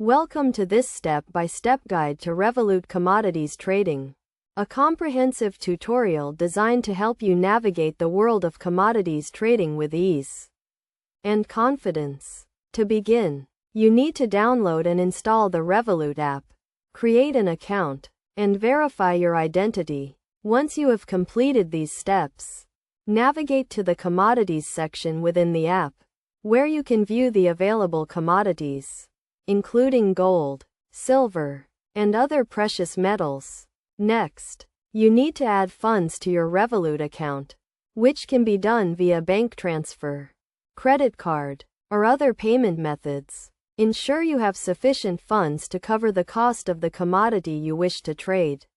Welcome to this step-by-step guide to Revolut Commodities trading, a comprehensive tutorial designed to help you navigate the world of commodities trading with ease and confidence. To begin, you need to download and install the Revolut app, create an account, and verify your identity. Once you have completed these steps, navigate to the Commodities section within the app, where you can view the available commodities, including gold, silver, and other precious metals. Next, you need to add funds to your Revolut account, which can be done via bank transfer, credit card, or other payment methods. Ensure you have sufficient funds to cover the cost of the commodity you wish to trade,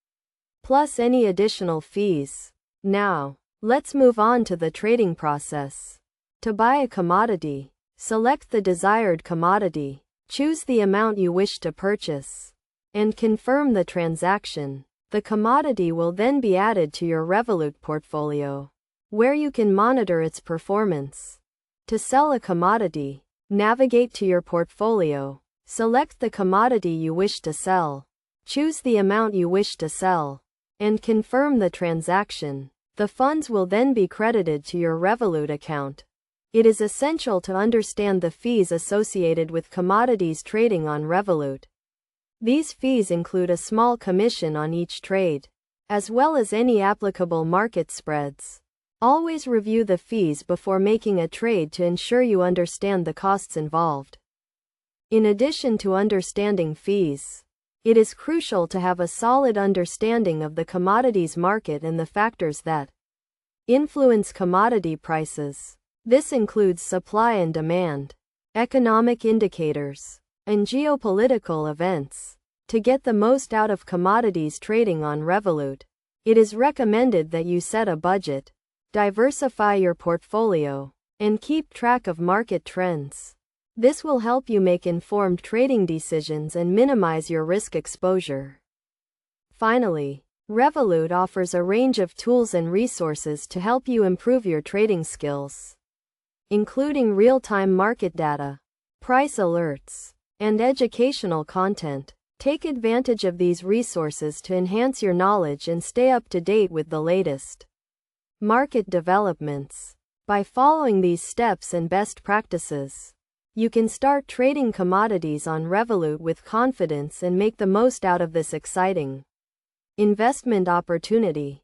plus any additional fees. Now, let's move on to the trading process. To buy a commodity, select the desired commodity, choose the amount you wish to purchase, and confirm the transaction. The commodity will then be added to your Revolut portfolio, where you can monitor its performance. To sell a commodity, navigate to your portfolio, select the commodity you wish to sell, choose the amount you wish to sell, and confirm the transaction. The funds will then be credited to your Revolut account. It is essential to understand the fees associated with commodities trading on Revolut. These fees include a small commission on each trade, as well as any applicable market spreads. Always review the fees before making a trade to ensure you understand the costs involved. In addition to understanding fees, it is crucial to have a solid understanding of the commodities market and the factors that influence commodity prices. This includes supply and demand, economic indicators, and geopolitical events. To get the most out of commodities trading on Revolut, it is recommended that you set a budget, diversify your portfolio, and keep track of market trends. This will help you make informed trading decisions and minimize your risk exposure. Finally, Revolut offers a range of tools and resources to help you improve your trading skills, including real-time market data, price alerts, and educational content. Take advantage of these resources to enhance your knowledge and stay up to date with the latest market developments. By following these steps and best practices, you can start trading commodities on Revolut with confidence and make the most out of this exciting investment opportunity.